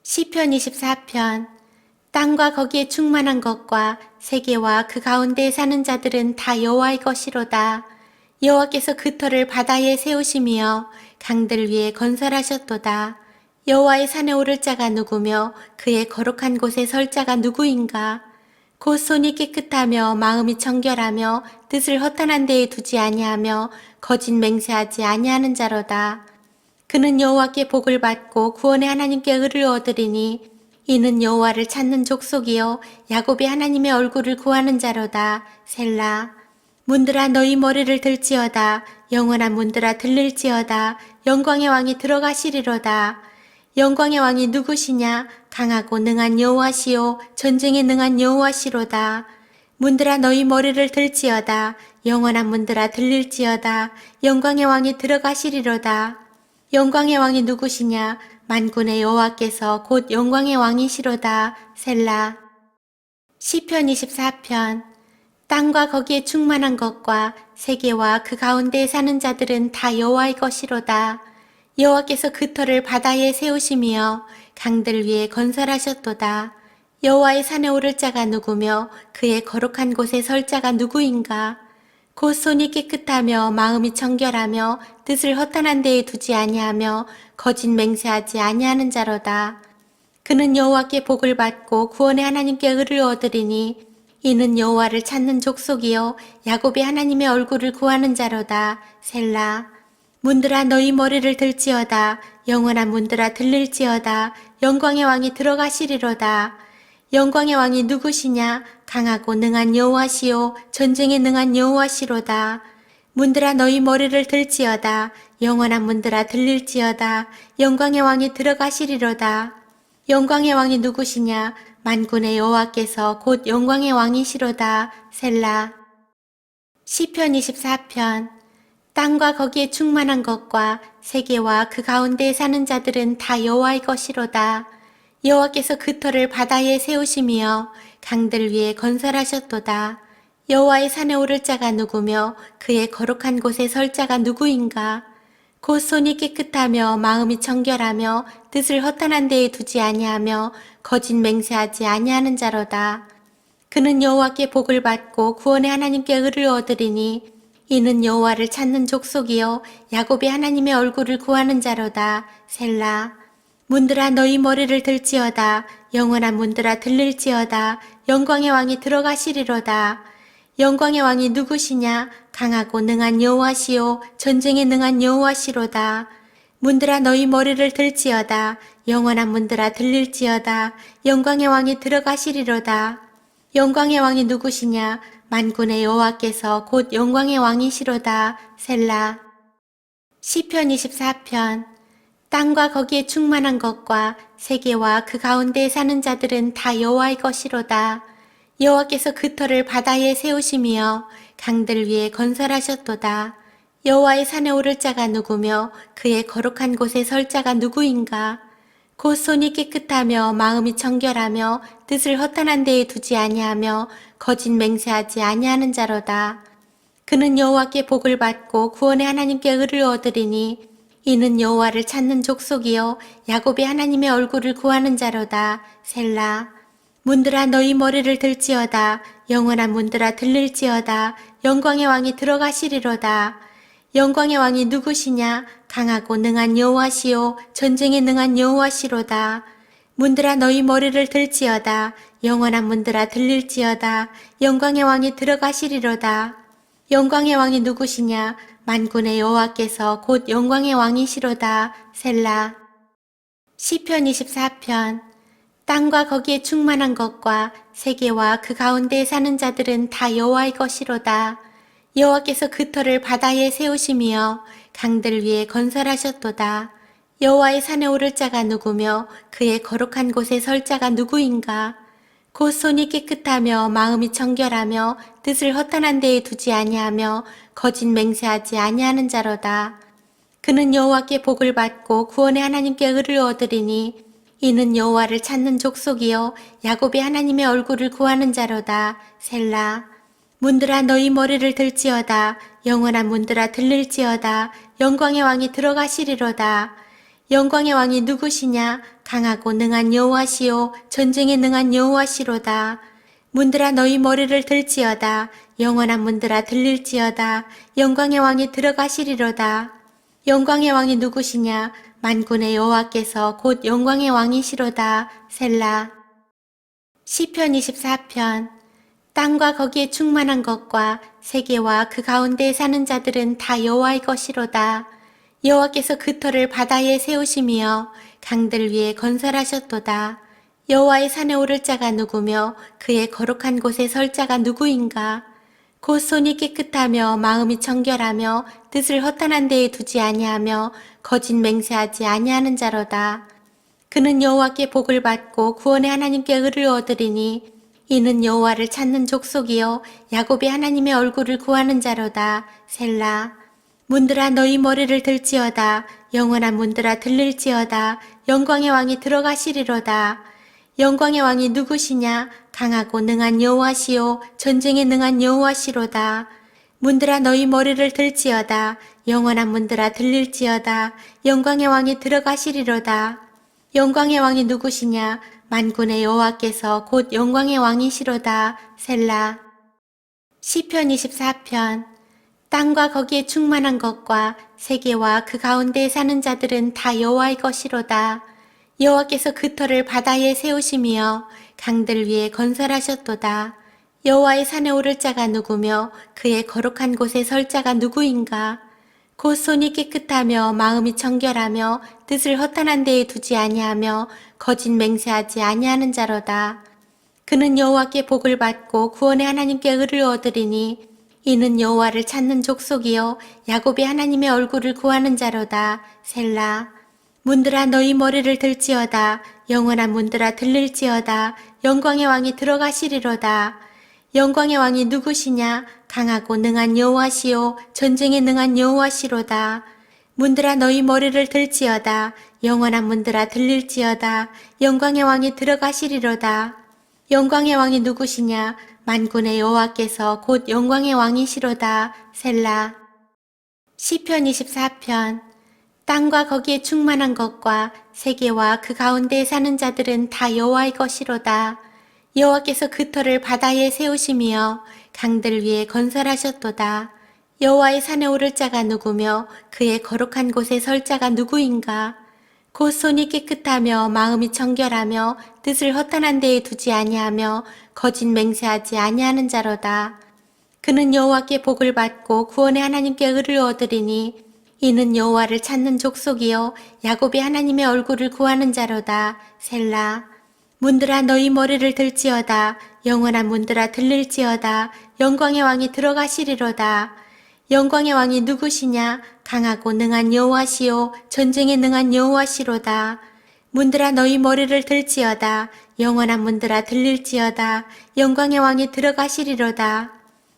시편 24편. 땅과 거기에 충만한 것과 세계와 그 가운데에 사는 자들은 다 여호와의 것이로다. 여호와께서 그 터를 바다에 세우시며 강들 위에 건설하셨도다. 여호와의 산에 오를 자가 누구며 그의 거룩한 곳에 설 자가 누구인가? 곧 손이 깨끗하며 마음이 청결하며 뜻을 허탄한 데에 두지 아니하며 거짓 맹세하지 아니하는 자로다. 그는 여호와께 복을 받고 구원의 하나님께 의를 얻으리니 이는 여호와를 찾는 족속이요 야곱의 하나님의 얼굴을 구하는 자로다. 셀라. 문들아 너희 머리를 들지어다. 영원한 문들아 들릴지어다. 영광의 왕이 들어가시리로다. 영광의 왕이 누구시냐? 강하고 능한 여호와시요 전쟁에 능한 여호와시로다. 문들아 너희 머리를 들지어다. 영원한 문들아 들릴지어다. 영광의 왕이 들어가시리로다. 영광의 왕이 누구시냐? 만군의 여호와께서 곧 영광의 왕이시로다. 셀라. 시편 24편. 땅과 거기에 충만한 것과 세계와 그 가운데에 사는 자들은 다 여호와의 것이로다. 여호와께서 그 터를 바다에 세우시며 강들 위에 건설하셨도다. 여호와의 산에 오를 자가 누구며 그의 거룩한 곳에 설 자가 누구인가? 곧 손이 깨끗하며 마음이 청결하며 뜻을 허탄한 데에 두지 아니하며 거짓 맹세하지 아니하는 자로다. 그는 여호와께 복을 받고 구원의 하나님께 의를 얻으리니 이는 여호와를 찾는 족속이요 야곱의 하나님의 얼굴을 구하는 자로다. 셀라. 문들아 너희 머리를 들지어다. 영원한 문들아 들릴지어다. 영광의 왕이 들어가시리로다. 영광의 왕이 누구시냐? 강하고 능한 여호와시요 전쟁에 능한 여호와시로다. 문들아 너희 머리를 들지어다. 영원한 문들아 들릴지어다. 영광의 왕이 들어가시리로다. 영광의 왕이 누구시냐? 만군의 여호와께서 곧 영광의 왕이시로다. 셀라. 시편 24편. 땅과 거기에 충만한 것과 세계와 그 가운데에 사는 자들은 다 여호와의 것이로다. 여호와께서 그 터를 바다에 세우시며 강들 위에 건설하셨도다. 여호와의 산에 오를 자가 누구며 그의 거룩한 곳에 설 자가 누구인가? 곧 손이 깨끗하며 마음이 청결하며 뜻을 허탄한 데에 두지 아니하며 거짓 맹세하지 아니하는 자로다. 그는 여호와께 복을 받고 구원의 하나님께 의를 얻으리니 이는 여호와를 찾는 족속이요 야곱의 하나님의 얼굴을 구하는 자로다. 셀라. 문들아 너희 머리를 들지어다. 영원한 문들아 들릴지어다. 영광의 왕이 들어가시리로다. 영광의 왕이 누구시냐? 강하고 능한 여호와시요 전쟁에 능한 여호와시로다. 문들아 너희 머리를 들지어다. 영원한 문들아 들릴지어다. 영광의 왕이 들어가시리로다. 영광의 왕이 누구시냐? 만군의 여호와께서 곧 영광의 왕이시로다. 셀라. 시편 24편. 땅과 거기에 충만한 것과 세계와 그 가운데에 사는 자들은 다 여호와의 것이로다. 여호와께서 그 터를 바다에 세우시며 강들 위에 건설하셨도다. 여호와의 산에 오를 자가 누구며 그의 거룩한 곳에 설 자가 누구인가? 곧 손이 깨끗하며 마음이 청결하며 뜻을 허탄한 데에 두지 아니하며 거짓 맹세하지 아니하는 자로다. 그는 여호와께 복을 받고 구원의 하나님께 의를 얻으리니 이는 여호와를 찾는 족속이요 야곱의 하나님의 얼굴을 구하는 자로다. 셀라. 문들아 너희 머리를 들지어다. 영원한 문들아 들릴지어다. 영광의 왕이 들어가시리로다. 영광의 왕이 누구시냐? 강하고 능한 여호와시요 전쟁에 능한 여호와시로다. 문들아 너희 머리를 들지어다. 영원한 문들아 들릴지어다. 영광의 왕이 들어가시리로다. 영광의 왕이 누구시냐? 만군의 여호와께서 곧 영광의 왕이시로다. 셀라. 시편 24편. 땅과 거기에 충만한 것과 세계와 그 가운데에 사는 자들은 다 여호와의 것이로다. 여호와께서 그 터를 바다에 세우시며 강들 위에 건설하셨도다. 여호와의 산에 오를 자가 누구며 그의 거룩한 곳에 설 자가 누구인가? 곧 손이 깨끗하며 마음이 청결하며 뜻을 허탄한 데에 두지 아니하며 거짓 맹세하지 아니하는 자로다. 그는 여호와께 복을 받고 구원의 하나님께 의를 얻으리니 이는 여호와를 찾는 족속이요 야곱의 하나님의 얼굴을 구하는 자로다. 셀라. 문들아 너희 머리를 들지어다. 영원한 문들아 들릴지어다. 영광의 왕이 들어가시리로다. 영광의 왕이 누구시냐? 강하고 능한 여호와시요 전쟁에 능한 여호와시로다. 문들아 너희 머리를 들지어다. 영원한 문들아 들릴지어다. 영광의 왕이 들어가시리로다. 영광의 왕이 누구시냐? 만군의 여호와께서 곧 영광의 왕이시로다. 셀라. 시편 24편. 땅과 거기에 충만한 것과 세계와 그 가운데에 사는 자들은 다 여호와의 것이로다. 여호와께서 그 터를 바다에 세우시며 강들 위에 건설하셨도다. 여호와의 산에 오를 자가 누구며 그의 거룩한 곳에 설 자가 누구인가? 곧 손이 깨끗하며 마음이 청결하며 뜻을 허탄한 데에 두지 아니하며 거짓 맹세하지 아니하는 자로다. 그는 여호와께 복을 받고 구원의 하나님께 의를 얻으리니 이는 여호와를 찾는 족속이요 야곱의 하나님의 얼굴을 구하는 자로다. 셀라. 문들아 너희 머리를 들지어다. 영원한 문들아 들릴지어다. 영광의 왕이 들어가시리로다. 영광의 왕이 누구시냐? 강하고 능한 여호와시요 전쟁에 능한 여호와시로다. 문들아 너희 머리를 들지어다. 영원한 문들아 들릴지어다. 영광의 왕이 들어가시리로다. 영광의 왕이 누구시냐? 만군의 여호와께서 곧 영광의 왕이시로다. 셀라. 시편 24편. 땅과 거기에 충만한 것과 세계와 그 가운데에 사는 자들은 다 여호와의 것이로다. 여호와께서 그 터를 바다에 세우시며 강들 위에 건설하셨도다. 여호와의 산에 오를 자가 누구며 그의 거룩한 곳에 설 자가 누구인가? 곧 손이 깨끗하며 마음이 청결하며 뜻을 허탄한 데에 두지 아니하며 거짓 맹세하지 아니하는 자로다. 그는 여호와께 복을 받고 구원의 하나님께 의를 얻으리니 이는 여호와를 찾는 족속이요 야곱의 하나님의 얼굴을 구하는 자로다. 셀라. 문들아 너희 머리를 들지어다. 영원한 문들아 들릴지어다. 영광의 왕이 들어가시리로다. 영광의 왕이 누구시냐? 강하고 능한 여호와시요 전쟁에 능한 여호와시로다. 문들아 너희 머리를 들지어다. 영원한 문들아 들릴지어다. 영광의 왕이 들어가시리로다. 영광의 왕이 누구시냐? 만군의 여호와께서 곧 영광의 왕이시로다. 셀라. 시편 24편. 땅과 거기에 충만한 것과 세계와 그 가운데에 사는 자들은 다 여호와의 것이로다. 여호와께서 그 터를 바다에 세우시며 강들 위에 건설하셨도다. 여호와의 산에 오를 자가 누구며 그의 거룩한 곳에 설 자가 누구인가? 곧 손이 깨끗하며 마음이 청결하며 뜻을 허탄한 데에 두지 아니하며 거짓 맹세하지 아니하는 자로다. 그는 여호와께 복을 받고 구원의 하나님께 의를 얻으리니 이는 여호와를 찾는 족속이요 야곱의 하나님의 얼굴을 구하는 자로다. 셀라. 문들아 너희 머리를 들지어다. 영원한 문들아 들릴지어다. 영광의 왕이 들어가시리로다. 영광의 왕이 누구시냐? 강하고 능한 여호와시요 전쟁에 능한 여호와시로다. 문들아 너희 머리를 들지어다. 영원한 문들아 들릴지어다. 영광의 왕이 들어가시리로다.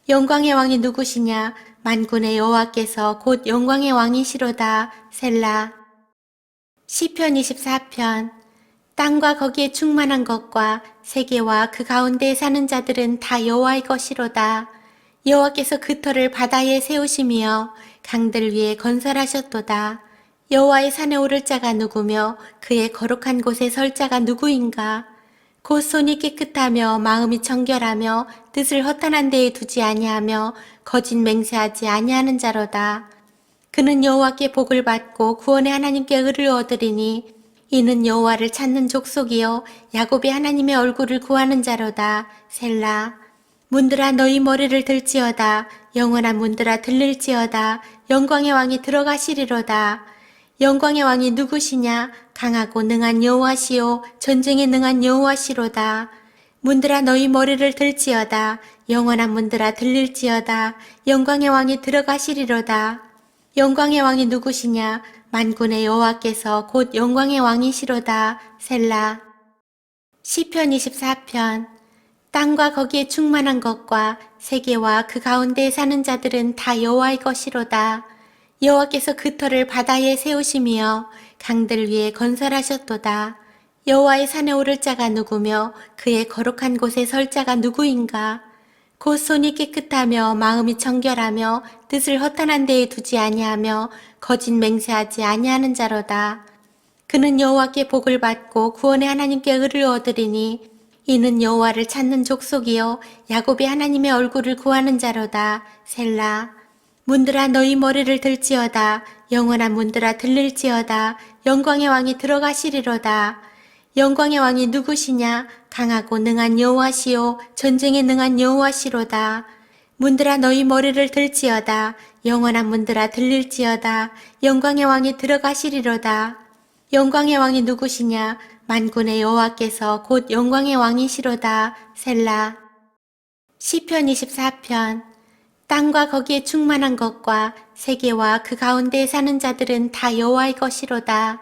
영광의 왕이 누구시냐? 만군의 여호와께서 곧 영광의 왕이시로다. 셀라. 시편 24편. 땅과 거기에 충만한 것과 세계와 그 가운데에 사는 자들은 다 여호와의 것이로다. 여호와께서 그 터를 바다에 세우시며 강들 위에 건설하셨도다. 여호와의 산에 오를 자가 누구며 그의 거룩한 곳에 설 자가 누구인가? 곧 손이 깨끗하며 마음이 청결하며 뜻을 허탄한 데에 두지 아니하며 거짓 맹세하지 아니하는 자로다. 그는 여호와께 복을 받고 구원의 하나님께 의를 얻으리니 이는 여호와를 찾는 족속이요 야곱의 하나님의 얼굴을 구하는 자로다. 셀라. 문들아 너희 머리를 들지어다. 영원한 문들아 들릴지어다. 영광의 왕이 들어가시리로다. 영광의 왕이 누구시냐? 강하고 능한 여호와시요 전쟁에 능한 여호와시로다. 문들아 너희 머리를 들지어다. 영원한 문들아 들릴지어다. 영광의 왕이 들어가시리로다. 영광의 왕이 누구시냐? 만군의 여호와께서 곧 영광의 왕이시로다. 셀라. 시편 24편. 땅과 거기에 충만한 것과 세계와 그 가운데에 사는 자들은 다 여호와의 것이로다. 여호와께서 그 터를 바다에 세우시며 강들 위에 건설하셨도다. 여호와의 산에 오를 자가 누구며 그의 거룩한 곳에 설 자가 누구인가? 곧 손이 깨끗하며 마음이 청결하며 뜻을 허탄한 데에 두지 아니하며 거짓 맹세하지 아니하는 자로다. 그는 여호와께 복을 받고 구원의 하나님께 의를 얻으리니 이는 여호와를 찾는 족속이요 야곱의 하나님의 얼굴을 구하는 자로다. 셀라. 문들아 너희 머리를 들지어다. 영원한 문들아 들릴지어다. 영광의 왕이 들어가시리로다. 영광의 왕이 누구시냐? 강하고 능한 여호와시요 전쟁에 능한 여호와시로다. 문들아 너희 머리를 들지어다. 영원한 문들아 들릴지어다. 영광의 왕이 들어가시리로다. 영광의 왕이 누구시냐? 만군의 여호와께서 곧 영광의 왕이시로다. 셀라. 시편 24편. 땅과 거기에 충만한 것과 세계와 그 가운데에 사는 자들은 다 여호와의 것이로다.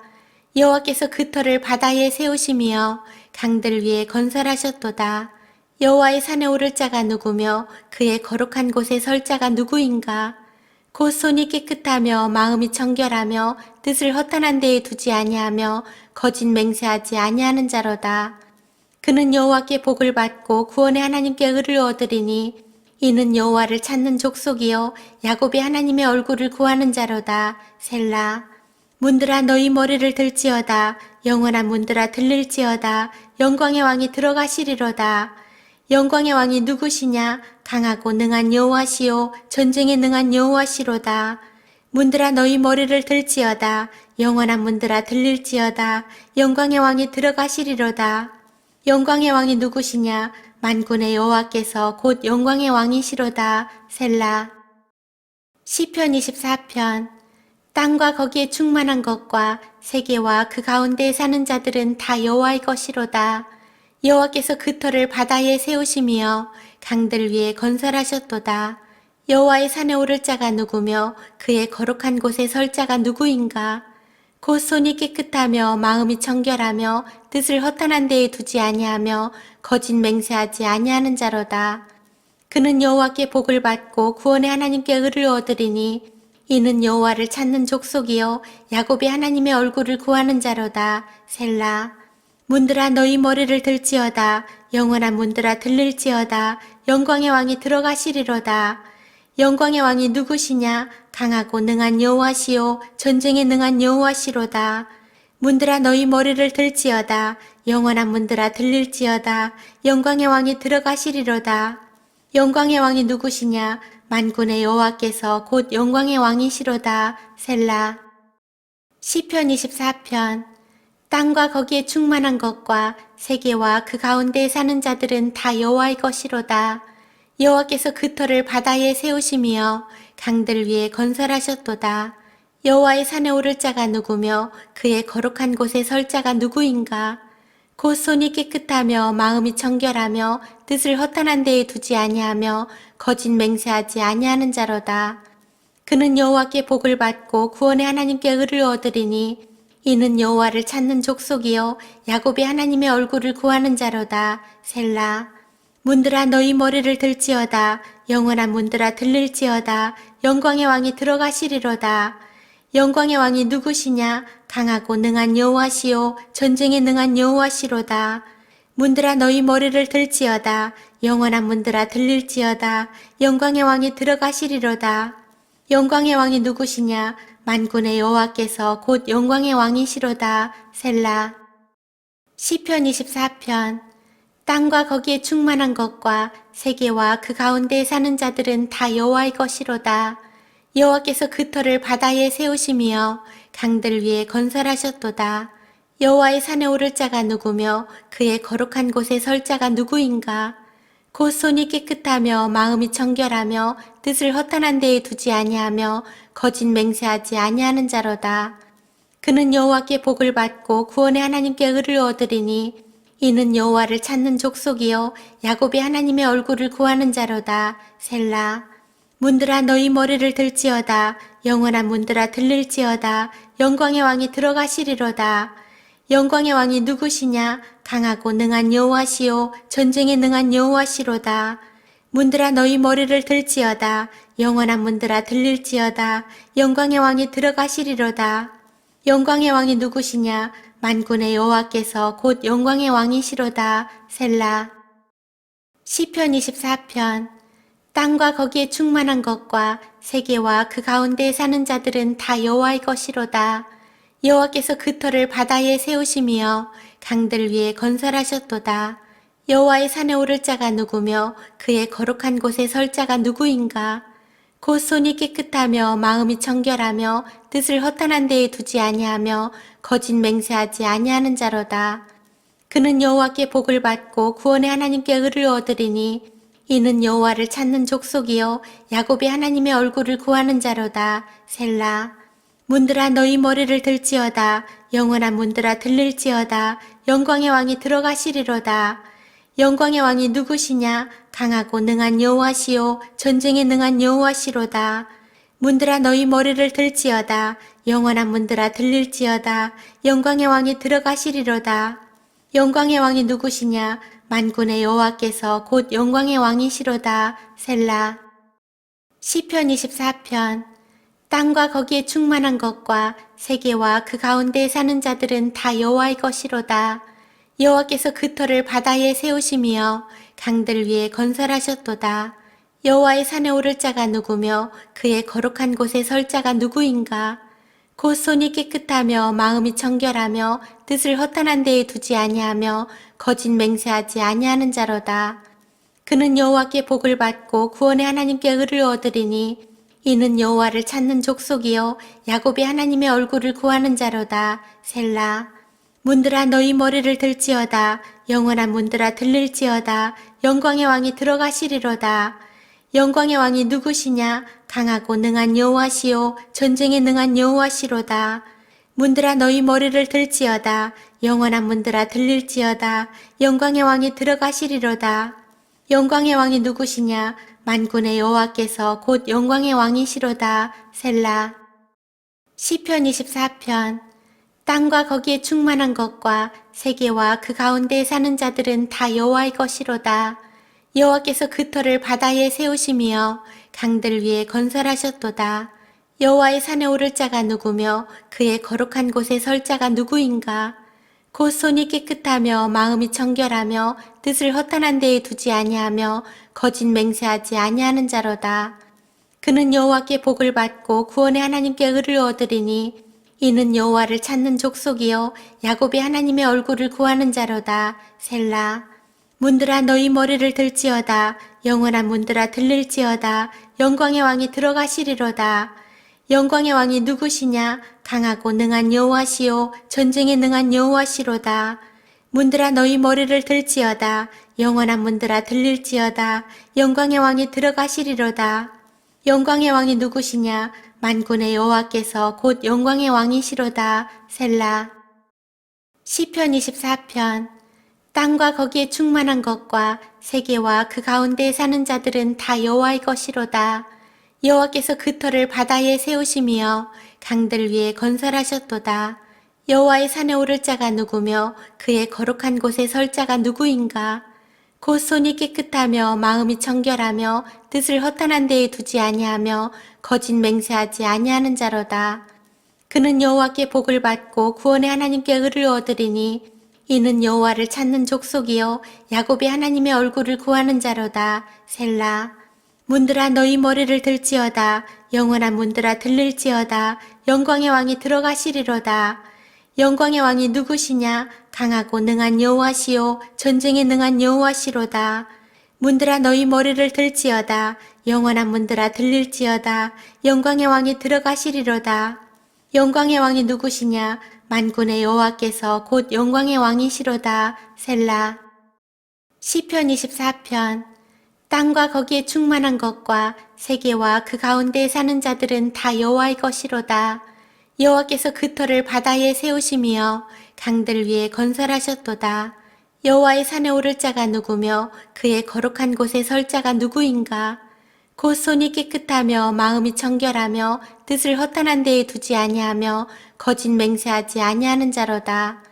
여호와께서 그 터를 바다에 세우시며 강들 위에 건설하셨도다. 여호와의 산에 오를 자가 누구며 그의 거룩한 곳에 설 자가 누구인가? 곧 손이 깨끗하며 마음이 청결하며 뜻을 허탄한 데에 두지 아니하며 거짓 맹세하지 아니하는 자로다. 그는 여호와께 복을 받고 구원의 하나님께 의를 얻으리니 이는 여호와를 찾는 족속이요 야곱의 하나님의 얼굴을 구하는 자로다. 셀라. 문들아 너희 머리를 들지어다. 영원한 문들아 들릴지어다. 영광의 왕이 들어가시리로다. 영광의 왕이 누구시냐? 강하고 능한 여호와시요 전쟁에 능한 여호와시로다. 문들아 너희 머리를 들지어다. 영원한 문들아 들릴지어다. 영광의 왕이 들어가시리로다. 영광의 왕이 누구시냐? 만군의 여호와께서 곧 영광의 왕이시로다. 셀라. 시편 24편. 땅과 거기에 충만한 것과 세계와 그 가운데에 사는 자들은 다 여호와의 것이로다. 여호와께서 그 터를 바다에 세우시며 강들 위에 건설하셨도다. 여호와의 산에 오를 자가 누구며 그의 거룩한 곳에 설 자가 누구인가? 곧 손이 깨끗하며 마음이 청결하며 뜻을 허탄한 데에 두지 아니하며 거짓 맹세하지 아니하는 자로다. 그는 여호와께 복을 받고 구원의 하나님께 의를 얻으리니 이는 여호와를 찾는 족속이요 야곱의 하나님의 얼굴을 구하는 자로다. 셀라. 문들아 너희 머리를 들지어다. 영원한 문들아 들릴지어다. 영광의 왕이 들어가시리로다. 영광의 왕이 누구시냐? 강하고 능한 여호와시요 전쟁에 능한 여호와시로다. 문들아 너희 머리를 들지어다. 영원한 문들아 들릴지어다. 영광의 왕이 들어가시리로다. 영광의 왕이 누구시냐? 만군의 여호와께서 곧 영광의 왕이시로다. 셀라. 시편 24편. 땅과 거기에 충만한 것과 세계와 그 가운데에 사는 자들은 다 여호와의 것이로다. 여호와께서 그 터를 바다에 세우시며 강들 위에 건설하셨도다. 여호와의 산에 오를 자가 누구며 그의 거룩한 곳에 설 자가 누구인가? 곧 손이 깨끗하며 마음이 청결하며 뜻을 허탄한 데에 두지 아니하며 거짓 맹세하지 아니하는 자로다. 그는 여호와께 복을 받고 구원의 하나님께 의를 얻으리니 이는 여호와를 찾는 족속이요 야곱의 하나님의 얼굴을 구하는 자로다. 셀라. 문들아 너희 머리를 들지어다. 영원한 문들아 들릴지어다. 영광의 왕이 들어가시리로다. 영광의 왕이 누구시냐? 강하고 능한 여호와시요 전쟁에 능한 여호와시로다. 문들아 너희 머리를 들지어다. 영원한 문들아 들릴지어다. 영광의 왕이 들어가시리로다. 영광의 왕이 누구시냐? 만군의 여호와께서 곧 영광의 왕이시로다. 셀라. 시편 24편. 땅과 거기에 충만한 것과 세계와 그 가운데에 사는 자들은 다 여호와의 것이로다. 여호와께서 그 터를 바다에 세우시며 강들 위에 건설하셨도다. 여호와의 산에 오를 자가 누구며 그의 거룩한 곳에 설 자가 누구인가? 곧 손이 깨끗하며 마음이 청결하며 뜻을 허탄한 데에 두지 아니하며 거짓 맹세하지 아니하는 자로다. 그는 여호와께 복을 받고 구원의 하나님께 의를 얻으리니 이는 여호와를 찾는 족속이요 야곱의 하나님의 얼굴을 구하는 자로다. 셀라. 문들아 너희 머리를 들지어다. 영원한 문들아 들릴지어다. 영광의 왕이 들어가시리로다. 영광의 왕이 누구시냐? 강하고 능한 여호와시요 전쟁에 능한 여호와시로다. 문들아 너희 머리를 들지어다. 영원한 문들아 들릴지어다. 영광의 왕이 들어가시리로다. 영광의 왕이 누구시냐? 만군의 여호와께서 곧 영광의 왕이시로다. 셀라. 시편 24편. 땅과 거기에 충만한 것과 세계와 그 가운데에 사는 자들은 다 여호와의 것이로다. 여호와께서 그 터를 바다에 세우시며 강들 위에 건설하셨도다. 여호와의 산에 오를 자가 누구며 그의 거룩한 곳에 설 자가 누구인가? 곧 손이 깨끗하며 마음이 청결하며 뜻을 허탄한 데에 두지 아니하며 거짓 맹세하지 아니하는 자로다. 그는 여호와께 복을 받고 구원의 하나님께 의를 얻으리니 이는 여호와를 찾는 족속이요 야곱의 하나님의 얼굴을 구하는 자로다. 셀라. 문들아 너희 머리를 들지어다. 영원한 문들아 들릴지어다. 영광의 왕이 들어가시리로다. 영광의 왕이 누구시냐? 강하고 능한 여호와시요 전쟁에 능한 여호와시로다. 문들아 너희 머리를 들지어다. 영원한 문들아 들릴지어다. 영광의 왕이 들어가시리로다. 영광의 왕이 누구시냐? 만군의 여호와께서 곧 영광의 왕이시로다. 셀라. 시편 24편. 땅과 거기에 충만한 것과 세계와 그 가운데에 사는 자들은 다 여호와의 것이로다. 여호와께서 그 터를 바다에 세우시며 강들 위에 건설하셨도다. 여호와의 산에 오를 자가 누구며 그의 거룩한 곳에 설 자가 누구인가? 곧 손이 깨끗하며 마음이 청결하며 뜻을 허탄한 데에 두지 아니하며 거짓 맹세하지 아니하는 자로다. 그는 여호와께 복을 받고 구원의 하나님께 의를 얻으리니 이는 여호와를 찾는 족속이요 야곱의 하나님의 얼굴을 구하는 자로다. 셀라. 문들아 너희 머리를 들지어다. 영원한 문들아 들릴지어다. 영광의 왕이 들어가시리로다. 영광의 왕이 누구시냐? 강하고 능한 여호와시요 전쟁에 능한 여호와시로다. 문들아 너희 머리를 들지어다. 영원한 문들아 들릴지어다. 영광의 왕이 들어가시리로다. 영광의 왕이 누구시냐? 만군의 여호와께서 곧 영광의 왕이시로다. 셀라. 시편 24편. 땅과 거기에 충만한 것과 세계와 그 가운데에 사는 자들은 다 여호와의 것이로다. 여호와께서 그 터를 바다에 세우시며 강들 위에 건설하셨도다. 여호와의 산에 오를 자가 누구며 그의 거룩한 곳에 설 자가 누구인가? 곧 손이 깨끗하며 마음이 청결하며 뜻을 허탄한 데에 두지 아니하며 거짓 맹세하지 아니하는 자로다. 그는 여호와께 복을 받고 구원의 하나님께 의를 얻으리니 이는 여호와를 찾는 족속이요 야곱의 하나님의 얼굴을 구하는 자로다. 셀라. 문들아 너희 머리를 들지어다. 영원한 문들아 들릴지어다. 영광의 왕이 들어가시리로다. 영광의 왕이 누구시냐? 강하고 능한 여호와시요 전쟁에 능한 여호와시로다. 문들아 너희 머리를 들지어다. 영원한 문들아 들릴지어다. 영광의 왕이 들어가시리로다. 영광의 왕이 누구시냐? 만군의 여호와께서 곧 영광의 왕이시로다. 셀라. 시편 24편. 땅과 거기에 충만한 것과 세계와 그 가운데에 사는 자들은 다 여호와의 것이로다. 여호와께서 그 터를 바다에 세우시며 강들 위에 건설하셨도다. 여호와의 산에 오를 자가 누구며 그의 거룩한 곳에 설 자가 누구인가? 곧 손이 깨끗하며 마음이 청결하며 뜻을 허탄한 데에 두지 아니하며 거짓 맹세하지 아니하는 자로다. 그는 여호와께 복을 받고 구원의 하나님께 의를 얻으리니 이는 여호와를 찾는 족속이요 야곱의 하나님의 얼굴을 구하는 자로다. 셀라. 문들아 너희 머리를 들지어다. 영원한 문들아 들릴지어다. 영광의 왕이 들어가시리로다. 영광의 왕이 누구시냐? 강하고 능한 여호와시요 전쟁에 능한 여호와시로다. 문들아 너희 머리를 들지어다. 영원한 문들아 들릴지어다. 영광의 왕이 들어가시리로다. 영광의 왕이 누구시냐? 만군의 여호와께서 곧 영광의 왕이시로다. 셀라. 시편 24편. 땅과 거기에 충만한 것과 세계와 그 가운데에 사는 자들은 다 여호와의 것이로다. 여호와께서 그 터를 바다에 세우시며 강들 위에 건설하셨도다. 여호와의 산에 오를 자가 누구며 그의 거룩한 곳에 설 자가 누구인가? 곧 손이 깨끗하며 마음이 청결하며 뜻을 허탄한 데에 두지 아니하며 거짓 맹세하지 아니하는 자로다.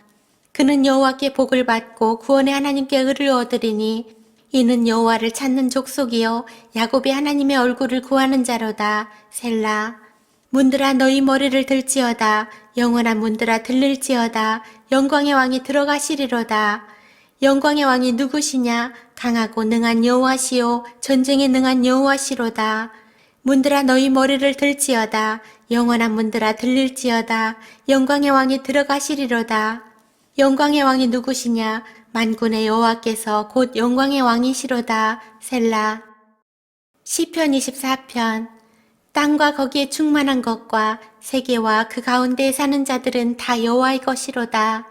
그는 여호와께 복을 받고 구원의 하나님께 의를 얻으리니 이는 여호와를 찾는 족속이요 야곱의 하나님의 얼굴을 구하는 자로다. 셀라. 문들아 너희 머리를 들지어다. 영원한 문들아 들릴지어다. 영광의 왕이 들어가시리로다. 영광의 왕이 누구시냐? 강하고 능한 여호와시요 전쟁에 능한 여호와시로다. 문들아 너희 머리를 들지어다. 영원한 문들아 들릴지어다. 영광의 왕이 들어가시리로다. 영광의 왕이 누구시냐? 만군의 여호와께서 곧 영광의 왕이시로다. 셀라. 시편 24편. 땅과 거기에 충만한 것과 세계와 그 가운데에 사는 자들은 다 여호와의 것이로다.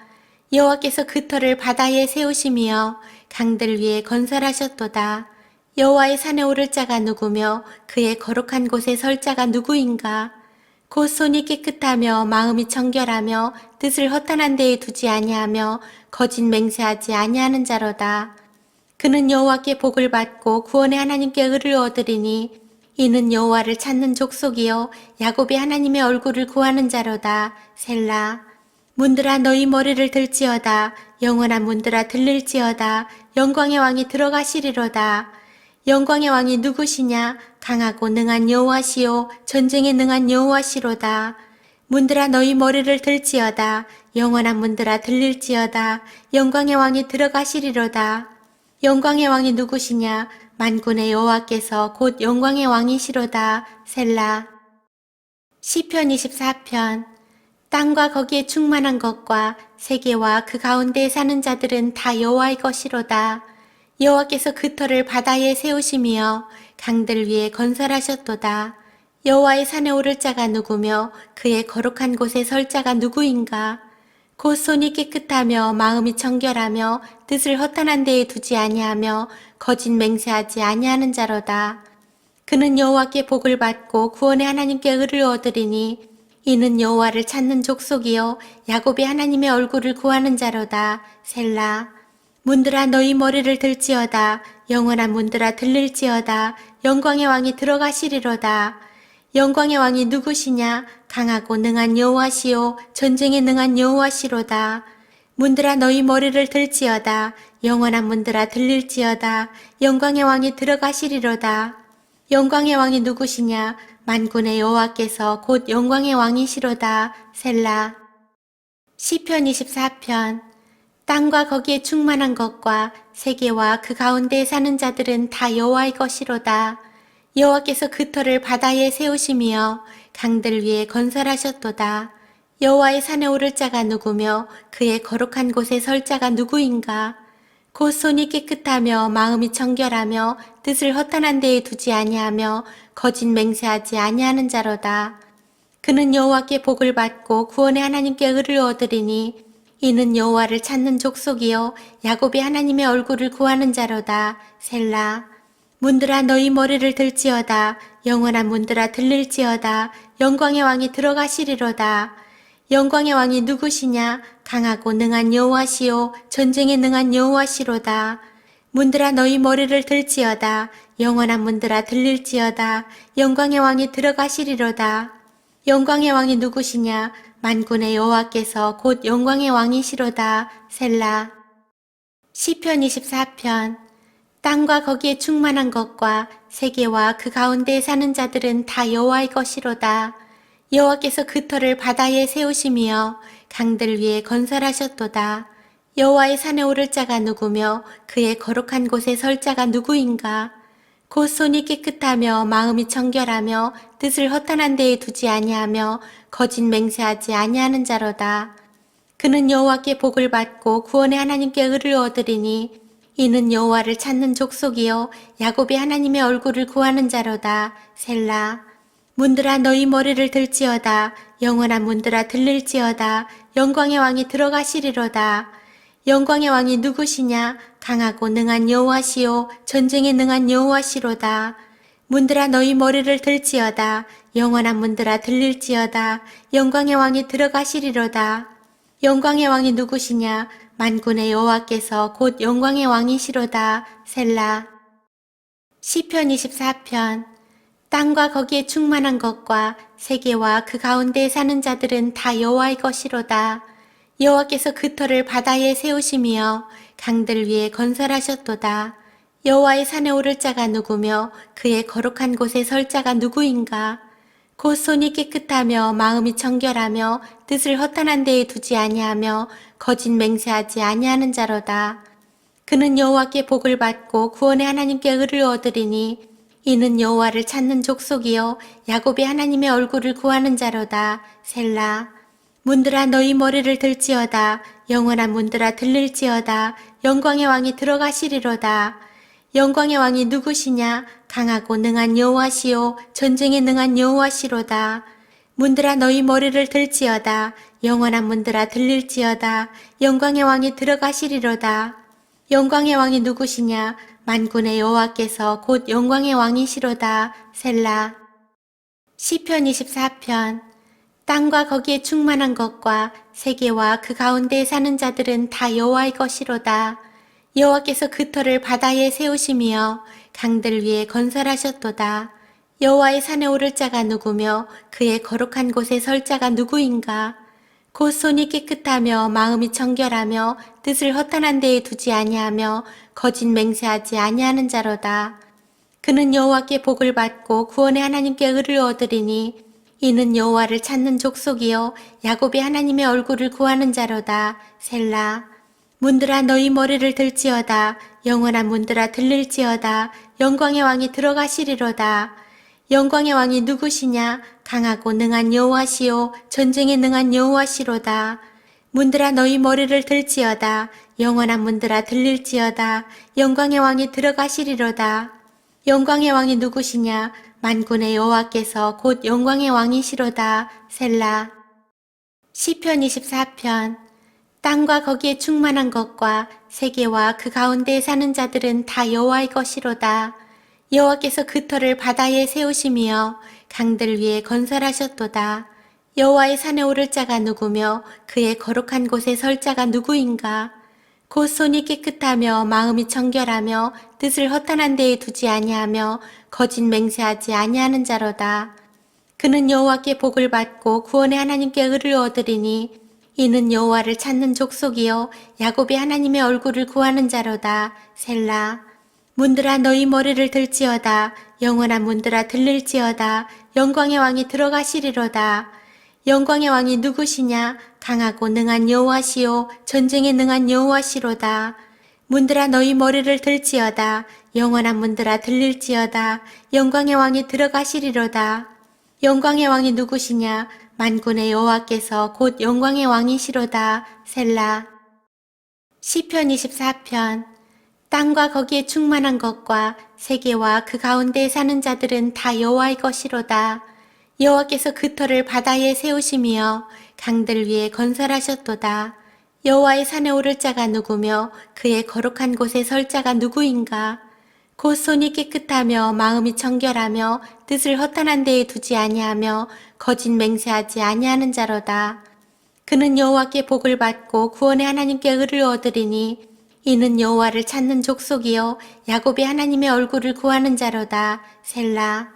여호와께서 그 터를 바다에 세우시며 강들 위에 건설하셨도다. 여호와의 산에 오를 자가 누구며 그의 거룩한 곳에 설 자가 누구인가? 곧 손이 깨끗하며 마음이 청결하며 뜻을 허탄한 데에 두지 아니하며 거짓 맹세하지 아니하는 자로다. 그는 여호와께 복을 받고 구원의 하나님께 의를 얻으리니 이는 여호와를 찾는 족속이요 야곱의 하나님의 얼굴을 구하는 자로다. 셀라. 문들아 너희 머리를 들지어다. 영원한 문들아 들릴지어다. 영광의 왕이 들어가시리로다. 영광의 왕이 누구시냐? 강하고 능한 여호와시요 전쟁에 능한 여호와시로다. 문들아 너희 머리를 들지어다. 영원한 문들아 들릴지어다. 영광의 왕이 들어가시리로다. 영광의 왕이 누구시냐? 만군의 여호와께서 곧 영광의 왕이시로다. 셀라. 시편 24편. 땅과 거기에 충만한 것과 세계와 그 가운데에 사는 자들은 다 여호와의 것이로다. 여호와께서 그 터를 바다에 세우시며 강들 위에 건설하셨도다. 여호와의 산에 오를 자가 누구며 그의 거룩한 곳에 설 자가 누구인가? 곧 손이 깨끗하며 마음이 청결하며 뜻을 허탄한 데에 두지 아니하며 거짓 맹세하지 아니하는 자로다. 그는 여호와께 복을 받고 구원의 하나님께 의를 얻으리니 이는 여호와를 찾는 족속이요 야곱의 하나님의 얼굴을 구하는 자로다. 셀라. 문들아 너희 머리를 들지어다. 영원한 문들아 들릴지어다. 영광의 왕이 들어가시리로다. 영광의 왕이 누구시냐? 강하고 능한 여호와시요 전쟁에 능한 여호와시로다. 문들아 너희 머리를 들지어다. 영원한 문들아 들릴지어다. 영광의 왕이 들어가시리로다. 영광의 왕이 누구시냐? 만군의 여호와께서 곧 영광의 왕이시로다. 셀라. 시편 24편. 땅과 거기에 충만한 것과 세계와 그 가운데에 사는 자들은 다 여호와의 것이로다. 여호와께서 그 터를 바다에 세우시며 강들 위에 건설하셨도다. 여호와의 산에 오를 자가 누구며 그의 거룩한 곳에 설 자가 누구인가? 곧 손이 깨끗하며 마음이 청결하며 뜻을 허탄한 데에 두지 아니하며 거짓 맹세하지 아니하는 자로다. 그는 여호와께 복을 받고 구원의 하나님께 의를 얻으리니 이는 여호와를 찾는 족속이요 야곱의 하나님의 얼굴을 구하는 자로다. 셀라. 문들아 너희 머리를 들지어다. 영원한 문들아 들릴지어다. 영광의 왕이 들어가시리로다. 영광의 왕이 누구시냐? 강하고 능한 여호와시요 전쟁에 능한 여호와시로다. 문들아 너희 머리를 들지어다. 영원한 문들아 들릴지어다. 영광의 왕이 들어가시리로다. 영광의 왕이 누구시냐? 만군의 여호와께서 곧 영광의 왕이시로다. 셀라. 시편 24편. 땅과 거기에 충만한 것과 세계와 그 가운데에 사는 자들은 다 여호와의 것이로다. 여호와께서 그 터를 바다에 세우시며 강들 위에 건설하셨도다. 여호와의 산에 오를 자가 누구며 그의 거룩한 곳에 설 자가 누구인가? 곧 손이 깨끗하며 마음이 청결하며 뜻을 허탄한 데에 두지 아니하며 거짓 맹세하지 아니하는 자로다. 그는 여호와께 복을 받고 구원의 하나님께 의를 얻으리니 이는 여호와를 찾는 족속이요 야곱의 하나님의 얼굴을 구하는 자로다. 셀라. 문들아 너희 머리를 들지어다. 영원한 문들아 들릴지어다. 영광의 왕이 들어가시리로다. 영광의 왕이 누구시냐? 강하고 능한 여호와시요 전쟁에 능한 여호와시로다. 문들아 너희 머리를 들지어다. 영원한 문들아 들릴지어다. 영광의 왕이 들어가시리로다. 영광의 왕이 누구시냐? 만군의 여호와께서 곧 영광의 왕이시로다. 셀라. 시편 24편. 땅과 거기에 충만한 것과 세계와 그 가운데에 사는 자들은 다 여호와의 것이로다. 여호와께서 그 터를 바다에 세우시며 강들 위에 건설하셨도다. 여호와의 산에 오를 자가 누구며 그의 거룩한 곳에 설 자가 누구인가? 곧 손이 깨끗하며 마음이 청결하며 뜻을 허탄한 데에 두지 아니하며 거짓 맹세하지 아니하는 자로다. 그는 여호와께 복을 받고 구원의 하나님께 의를 얻으리니 이는 여호와를 찾는 족속이요 야곱의 하나님의 얼굴을 구하는 자로다. 셀라. 문들아 너희 머리를 들지어다. 영원한 문들아 들릴지어다. 영광의 왕이 들어가시리로다. 영광의 왕이 누구시냐? 강하고 능한 여호와시요 전쟁에 능한 여호와시로다. 문들아 너희 머리를 들지어다. 영원한 문들아 들릴지어다. 영광의 왕이 들어가시리로다. 영광의 왕이 누구시냐? 만군의 여호와께서 곧 영광의 왕이시로다. 셀라. 시편 24편. 땅과 거기에 충만한 것과 세계와 그 가운데에 사는 자들은 다 여호와의 것이로다. 여호와께서 그 터를 바다에 세우시며 강들 위에 건설하셨도다. 여호와의 산에 오를 자가 누구며 그의 거룩한 곳에 설 자가 누구인가? 곧 손이 깨끗하며 마음이 정결하며 뜻을 허탄한 데에 두지 아니하며 거짓 맹세하지 아니하는 자로다. 그는 여호와께 복을 받고 구원의 하나님께 의를 얻으리니 이는 여호와를 찾는 족속이요 야곱의 하나님의 얼굴을 구하는 자로다. 셀라. 문들아 너희 머리를 들지어다. 영원한 문들아 들릴지어다. 영광의 왕이 들어가시리로다. 영광의 왕이 누구시냐? 강하고 능한 여호와시요 전쟁에 능한 여호와시로다. 문들아 너희 머리를 들지어다. 영원한 문들아 들릴지어다. 영광의 왕이 들어가시리로다. 영광의 왕이 누구시냐? 만군의 여호와께서 곧 영광의 왕이시로다. 셀라. 시편 24편. 땅과 거기에 충만한 것과 세계와 그 가운데에 사는 자들은 다 여호와의 것이로다. 여호와께서 그 터를 바다에 세우시며 강들 위에 건설하셨도다. 여호와의 산에 오를 자가 누구며 그의 거룩한 곳에 설 자가 누구인가? 곧 손이 깨끗하며 마음이 정결하며 뜻을 허탄한 데에 두지 아니하며 거짓 맹세하지 아니하는 자로다. 그는 여호와께 복을 받고 구원의 하나님께 의를 얻으리니 이는 여호와를 찾는 족속이요 야곱의 하나님의 얼굴을 구하는 자로다. 셀라. 문들아 너희 머리를 들지어다. 영원한 문들아 들릴지어다. 영광의 왕이 들어가시리로다. 영광의 왕이 누구시냐? 강하고 능한 여호와시요 전쟁에 능한 여호와시로다. 문들아 너희 머리를 들지어다. 영원한 문들아 들릴지어다. 영광의 왕이 들어가시리로다. 영광의 왕이 누구시냐? 만군의 여호와께서 곧 영광의 왕이시로다. 셀라. 시편 24편. 땅과 거기에 충만한 것과 세계와 그 가운데에 사는 자들은 다 여호와의 것이로다. 여호와께서 그 터를 바다에 세우시며 강들 위에 건설하셨도다. 여호와의 산에 오를 자가 누구며 그의 거룩한 곳에 설 자가 누구인가? 곧 손이 깨끗하며 마음이 정결하며 뜻을 허탄한 데에 두지 아니하며 거짓 맹세하지 아니하는 자로다. 그는 여호와께 복을 받고 구원의 하나님께 의를 얻으리니 이는 여호와를 찾는 족속이요 야곱의 하나님의 얼굴을 구하는 자로다. 셀라.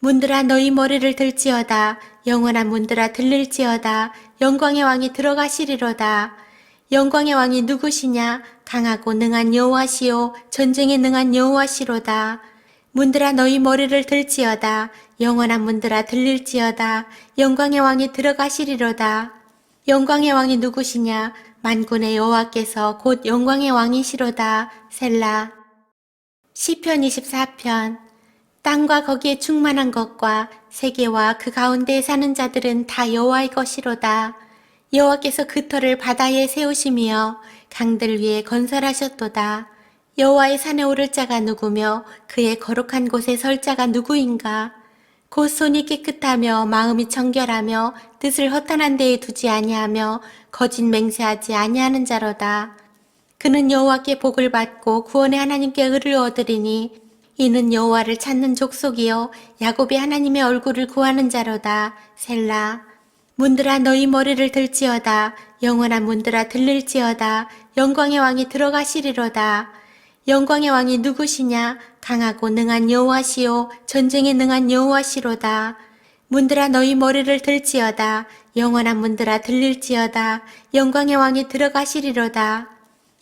문들아 너희 머리를 들지어다. 영원한 문들아 들릴지어다. 영광의 왕이 들어가시리로다. 영광의 왕이 누구시냐? 강하고 능한 여호와시요 전쟁에 능한 여호와시로다. 문들아 너희 머리를 들지어다. 영원한 문들아 들릴지어다. 영광의 왕이 들어가시리로다. 영광의 왕이 누구시냐? 만군의 여호와께서 곧 영광의 왕이시로다. 셀라. 시편 24편. 땅과 거기에 충만한 것과 세계와 그 가운데에 사는 자들은 다 여호와의 것이로다. 여호와께서 그 터를 바다에 세우시며 강들 위에 건설하셨도다. 여호와의 산에 오를 자가 누구며 그의 거룩한 곳에 설 자가 누구인가? 곧 손이 깨끗하며 마음이 정결하며 뜻을 허탄한 데에 두지 아니하며 거짓 맹세하지 아니하는 자로다. 그는 여호와께 복을 받고 구원의 하나님께 의를 얻으리니 이는 여호와를 찾는 족속이요 야곱의 하나님의 얼굴을 구하는 자로다. 셀라. 문들아 너희 머리를 들지어다. 영원한 문들아 들릴지어다. 영광의 왕이 들어가시리로다. 영광의 왕이 누구시냐? 강하고 능한 여호와시요 전쟁에 능한 여호와시로다. 문들아 너희 머리를 들지어다. 영원한 문들아 들릴지어다. 영광의 왕이 들어가시리로다.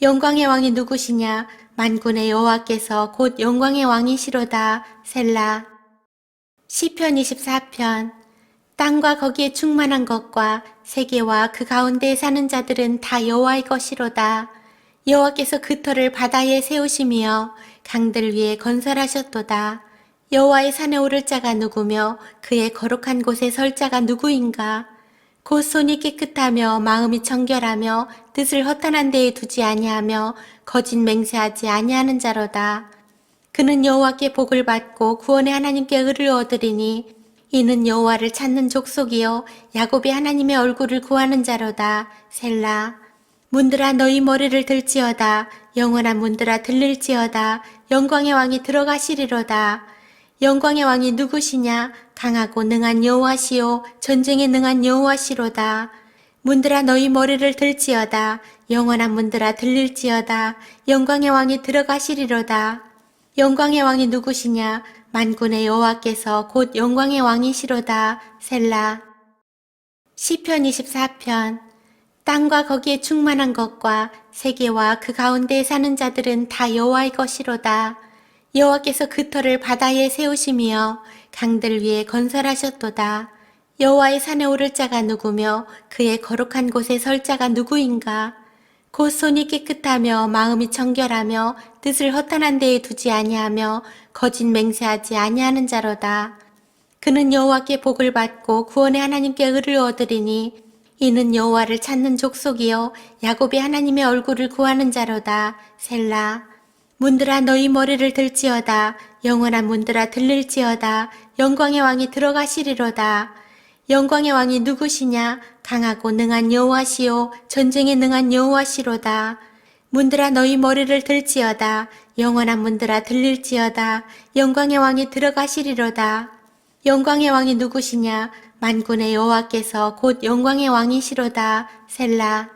영광의 왕이 누구시냐? 만군의 여호와께서 곧 영광의 왕이시로다. 셀라. 시편 24편. 땅과 거기에 충만한 것과 세계와 그 가운데에 사는 자들은 다 여호와의 것이로다. 여호와께서 그 터를 바다에 세우시며 강들 위에 건설하셨도다. 여호와의 산에 오를 자가 누구며 그의 거룩한 곳에 설 자가 누구인가? 곧 손이 깨끗하며 마음이 청결하며 뜻을 허탄한 데에 두지 아니하며 거짓 맹세하지 아니하는 자로다. 그는 여호와께 복을 받고 구원의 하나님께 의를 얻으리니 이는 여호와를 찾는 족속이요 야곱의 하나님의 얼굴을 구하는 자로다. 셀라. 문들아 너희 머리를 들지어다. 영원한 문들아 들릴지어다. 영광의 왕이 들어가시리로다. 영광의 왕이 누구시냐? 강하고 능한 여호와시요 전쟁에 능한 여호와시로다. 문들아 너희 머리를 들지어다. 영원한 문들아 들릴지어다. 영광의 왕이 들어가시리로다. 영광의 왕이 누구시냐? 만군의 여호와께서 곧 영광의 왕이시로다. 셀라. 시편 24편. 땅과 거기에 충만한 것과 세계와 그 가운데에 사는 자들은 다 여호와의 것이로다. 여호와께서 그 터를 바다에 세우시며 강들 위에 건설하셨도다. 여호와의 산에 오를 자가 누구며 그의 거룩한 곳에 설 자가 누구인가? 곧 손이 깨끗하며 마음이 청결하며 뜻을 허탄한 데에 두지 아니하며 거짓 맹세하지 아니하는 자로다. 그는 여호와께 복을 받고 구원의 하나님께 의를 얻으리니 이는 여호와를 찾는 족속이요 야곱의 하나님의 얼굴을 구하는 자로다. 셀라. 문들아 너희 머리를 들지어다. 영원한 문들아 들릴지어다. 영광의 왕이 들어가시리로다. 영광의 왕이 누구시냐? 강하고 능한 여호와시요 전쟁에 능한 여호와시로다. 문들아 너희 머리를 들지어다. 영원한 문들아 들릴지어다. 영광의 왕이 들어가시리로다. 영광의 왕이 누구시냐? 만군의 여호와께서 곧 영광의 왕이시로다. 셀라.